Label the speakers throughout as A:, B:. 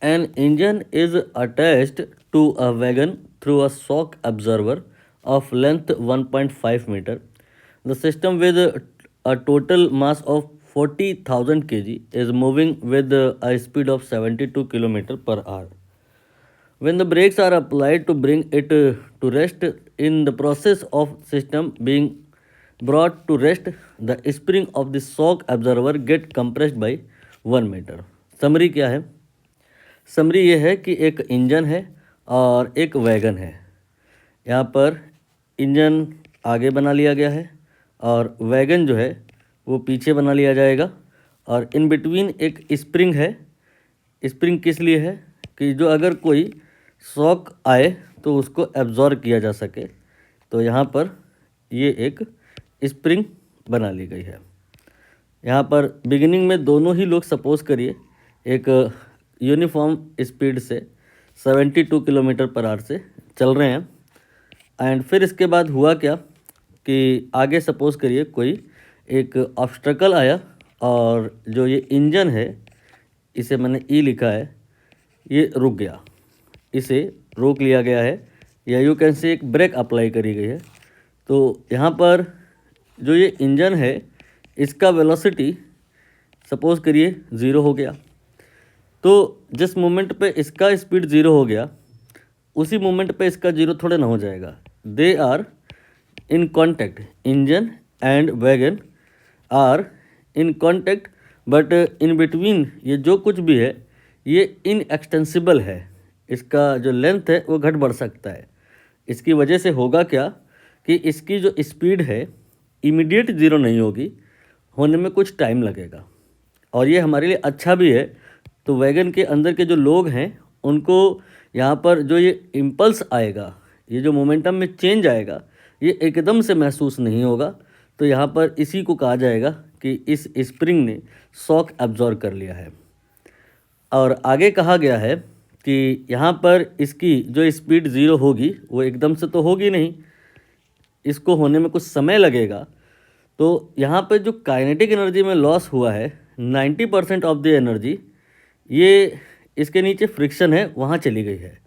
A: An engine is attached to a wagon through a shock absorber of length 1.5 meter. The system with a total mass of 40,000 kg is moving with a speed of 72 km per hour. When the brakes are applied to bring it to rest, in the process of system being brought to rest, the spring of the shock absorber get compressed by 1 meter. Summary क्या है? Summary ये है कि एक engine है और एक wagon है। यहाँ पर इंजन आगे बना लिया गया है और वैगन जो है वो पीछे बना लिया जाएगा, और इन बिटवीन एक स्प्रिंग है। स्प्रिंग किस लिए है? कि जो अगर कोई शॉक आए तो उसको एब्जॉर्ब किया जा सके। तो यहाँ पर ये एक स्प्रिंग बना ली गई है। यहाँ पर बिगिनिंग में दोनों ही लोग सपोज करिए एक यूनिफॉर्म स्पीड से 72 किलोमीटर पर आवर से चल रहे हैं, एंड फिर इसके बाद हुआ क्या कि आगे सपोज करिए कोई एक ऑब्स्ट्रकल आया और जो ये इंजन है, इसे मैंने ई लिखा है, ये रुक गया, इसे रोक लिया गया है, या यू कैन से एक ब्रेक अप्लाई करी गई है। तो यहाँ पर जो ये इंजन है इसका वेलोसिटी सपोज करिए 0 हो गया। तो जिस मोमेंट पे इसका स्पीड 0 हो गया उसी मोमेंट पे इसका 0 थोड़े ना हो जाएगा। They are in contact, engine and wagon are in contact, but in between ये जो कुछ भी है ये इनएक्सटेंसिबल है। इसका जो लेंथ है वो घट बढ़ सकता है। इसकी वजह से होगा क्या कि इसकी जो स्पीड है इमीडिएट 0 नहीं होगी, होने में कुछ टाइम लगेगा, और ये हमारे लिए अच्छा भी है। तो वैगन के अंदर के जो लोग हैं उनको यहाँ पर जो ये इम्पल्स आएगा, ये जो मोमेंटम में चेंज आएगा, ये एकदम से महसूस नहीं होगा। तो यहाँ पर इसी को कहा जाएगा कि इस स्प्रिंग ने शॉक एब्जॉर्ब कर लिया है। और आगे कहा गया है कि यहाँ पर इसकी जो स्पीड 0 होगी वो एकदम से तो होगी नहीं, इसको होने में कुछ समय लगेगा। तो यहाँ पर जो काइनेटिक एनर्जी में लॉस हुआ है 90% ऑफ द एनर्जी ये इसके नीचे फ्रिक्शन है वहाँ चली गई है।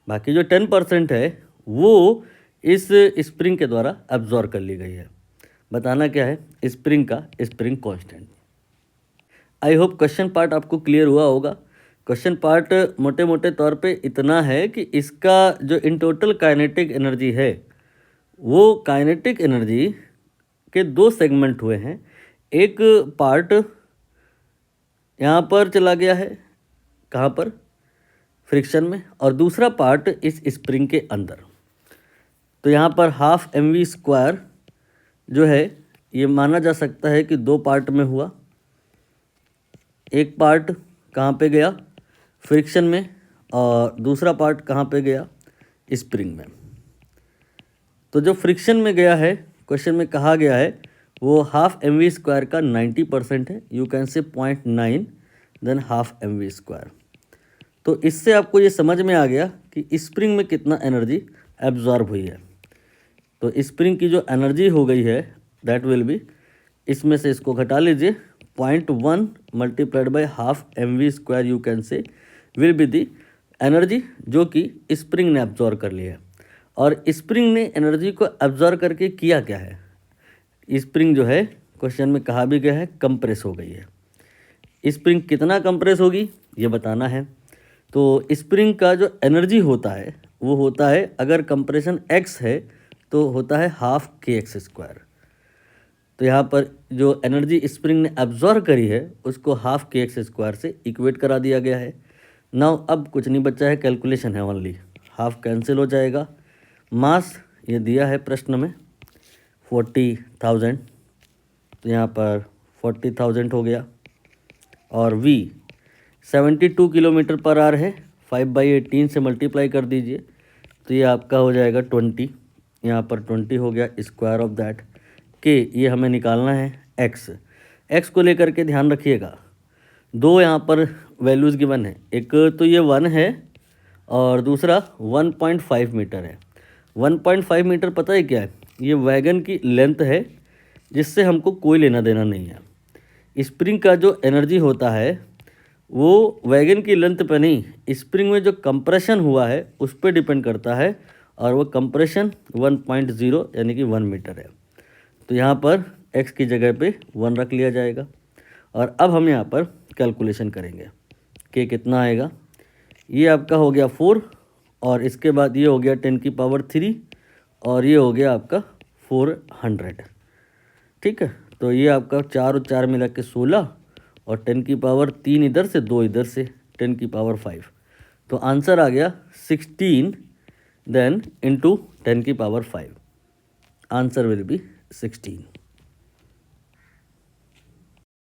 A: बाकी जो 10% है वो इस स्प्रिंग के द्वारा एब्जॉर्ब कर ली गई है। बताना क्या है? स्प्रिंग का spring constant. I hope question part आपको क्लियर हुआ होगा। क्वेश्चन पार्ट मोटे मोटे तौर पे इतना है कि इसका जो इन टोटल काइनेटिक एनर्जी है वो काइनेटिक एनर्जी के 2 सेगमेंट हुए हैं। एक पार्ट यहाँ पर चला गया है, कहाँ पर? फ्रिक्शन में, और दूसरा पार्ट इस स्प्रिंग के अंदर। तो यहाँ पर हाफ mv² जो है ये माना जा सकता है कि 2 पार्ट में हुआ। एक पार्ट कहाँ पे गया? फ्रिक्शन में, और दूसरा पार्ट कहाँ पे गया? स्प्रिंग में। तो जो फ्रिक्शन में गया है, क्वेश्चन में कहा गया है वो हाफ mv² का 90% है, you can say 0.9 than half mv²। तो इससे आपको ये समझ में आ गया कि स्प्रिंग में कितना एनर्जी एब्जॉर्ब हुई है। तो स्प्रिंग की जो एनर्जी हो गई है दैट विल बी, इसमें से इसको घटा लीजिए, 0.1 multiplied by half mv² you can say will be the energy जो कि स्प्रिंग ने एब्जॉर्ब कर ली है। और स्प्रिंग ने एनर्जी को एब्जॉर्ब करके किया क्या है? स्प्रिंग जो है क्वेश्चन में कहा भी गया है कंप्रेस हो गई है। स्प्रिंग कितना कंप्रेस होगी ये बताना है। तो स्प्रिंग का जो एनर्जी होता है वो होता है, अगर कंप्रेशन x है तो होता है हाफ kx²। तो यहाँ पर जो एनर्जी स्प्रिंग ने एब्जॉर्ब करी है उसको हाफ kx² से इक्वेट करा दिया गया है। नाउ अब कुछ नहीं बचा है, कैलकुलेशन है ओनली। हाफ कैंसिल हो जाएगा। मास ये दिया है प्रश्न में 40,000, तो यहाँ पर 40,000 हो गया, और v 72 किलोमीटर पर आवर है, 5/18 से मल्टीप्लाई कर दीजिए तो ये आपका हो जाएगा 20। यहाँ पर 20 हो गया, स्क्वायर ऑफ दैट के ये हमें निकालना है x को लेकर के ध्यान रखिएगा। 2 यहाँ पर वैल्यूज़ गिवन है, एक तो ये 1 है और दूसरा 1.5 मीटर है। 1.5 मीटर पता है क्या है? ये वैगन की लेंथ है जिससे हमको कोई लेना देना नहीं है। स्प्रिंग का जो एनर्जी होता है वो वैगन की लेंथ पे नहीं, स्प्रिंग में जो कंप्रेशन हुआ है उस पर डिपेंड करता है, और वो कंप्रेशन 1.0 यानी कि 1 मीटर है। तो यहाँ पर x की जगह पे 1 रख लिया जाएगा। और अब हम यहाँ पर कैलकुलेशन करेंगे कि कितना आएगा। ये आपका हो गया 4, और इसके बाद ये हो गया 10⁻3, और ये हो गया आपका 400। ठीक है, तो ये आपका 4 और 4 मिला के 16, और 10⁻3 इधर से, 2 इधर से, 10⁵। तो आंसर आ गया 16 then into 10⁵। Answer will be 16।